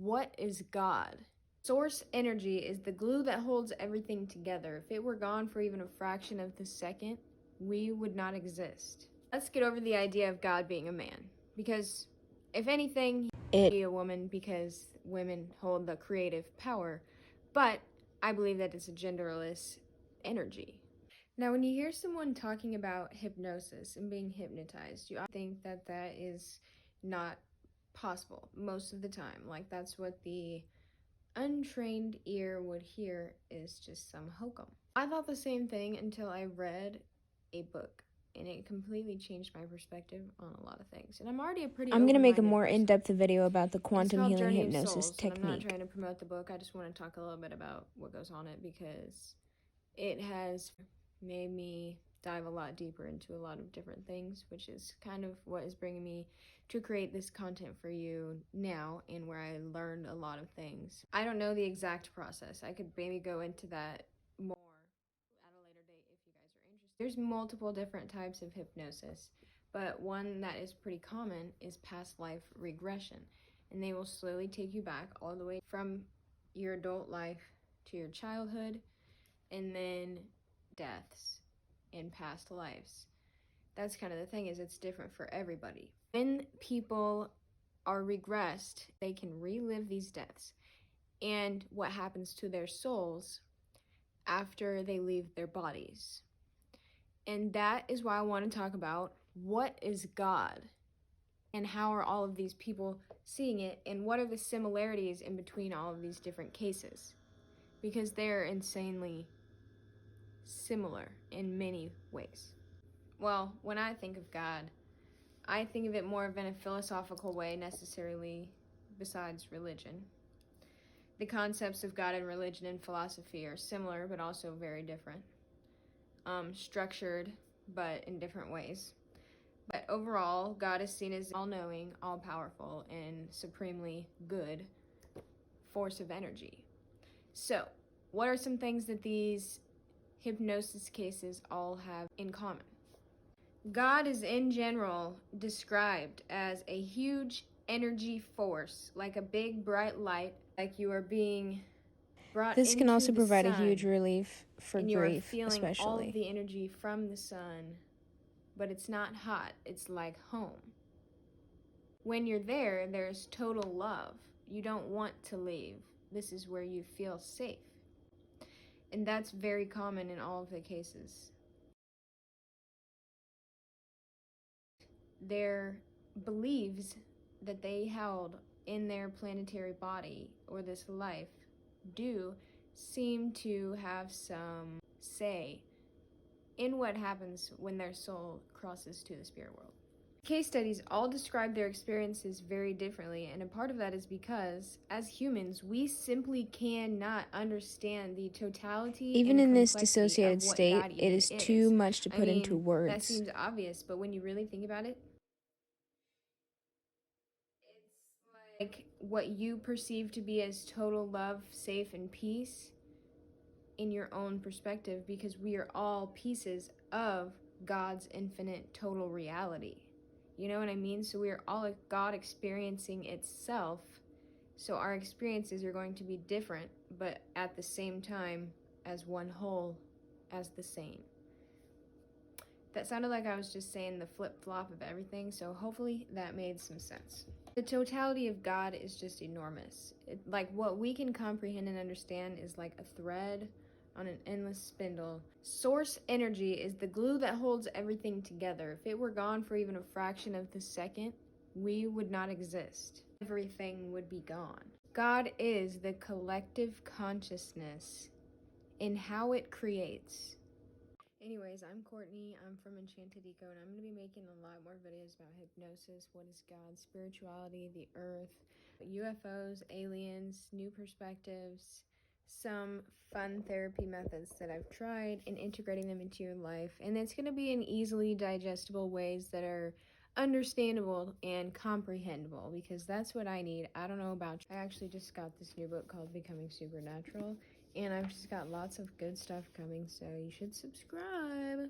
What is God? Source energy is the glue that holds everything together. If it were gone for even a fraction of the second, we would not exist. Let's get over the idea of God being a man, because if anything, he would be a woman because women hold the creative power. But I believe that it's a genderless energy. Now, when you hear someone talking about hypnosis and being hypnotized, you think that that is not possible most of the time. Like, that's what the untrained ear would hear is just some hokum. I thought the same thing until I read a book, and it completely changed my perspective on a lot of things. And I'm already a pretty I'm going to make a more person. in-depth video about the quantum healing Journey of hypnosis Souls, technique. I'm not trying to promote the book. I just want to talk a little bit about what goes on it, because it has made me dive a lot deeper into a lot of different things, which is kind of what is bringing me to create this content for you now, and where I learned a lot of things. I don't know the exact process. I could maybe go into that more at a later date if you guys are interested. There's multiple different types of hypnosis, but one that is pretty common is past life regression, and they will slowly take you back all the way from your adult life to your childhood, and then deaths in past lives. That's kind of the thing, is it's different for everybody. When people are regressed, they can relive these deaths and what happens to their souls after they leave their bodies. And that is why I want to talk about what is God, and how are all of these people seeing it, and what are the similarities in between all of these different cases, because they're insanely similar in many ways. Well, when I think of God, I think of it more of in a philosophical way, necessarily, besides religion. The concepts of God and religion and philosophy are similar, but also very different. Structured, but in different ways. But overall, God is seen as all-knowing, all-powerful, and supremely good force of energy. So, what are some things that these hypnosis cases all have in common? God is in general described as a huge energy force, like a big bright light, like you are being brought This can also provide a sun, huge relief for and grief, you are feeling especially. all of the energy from the sun, but it's not hot, it's like home. When you're there, there's total love. You don't want to leave. This is where you feel safe. And that's very common in all of the cases. Their beliefs that they held in their planetary body, or this life, do seem to have some say in what happens when their soul crosses to the spirit world. Case studies all describe their experiences very differently, and a part of that is because, as humans, we simply cannot understand the totality Even and in this complexity dissociated of what state, God it is too much to put into words. That seems obvious, but when you really think about it, it's like what you perceive to be as total love, safe, and peace in your own perspective, because we are all pieces of God's infinite total reality. You know what I mean? So we are all God experiencing itself. So our experiences are going to be different, but at the same time as one whole, as the same. That sounded like I was just saying the flip-flop of everything, so hopefully that made some sense. The totality of God is just enormous. Like, what we can comprehend and understand is like a thread on an endless spindle. Source energy is the glue that holds everything together. If it were gone for even a fraction of the second, we would not exist. Everything would be gone. God is the collective consciousness in how it creates. Anyways, I'm Courtney. I'm from Enchanted Eco, and I'm going to be making a lot more videos about hypnosis, what is God, spirituality, the earth, UFOs, aliens, new perspectives, some fun therapy methods that I've tried, and integrating them into your life. And it's going to be in easily digestible ways that are understandable and comprehensible, because that's what I need. I don't know about you. I actually just got this new book called Becoming Supernatural, and I've just got lots of good stuff coming, so you should subscribe.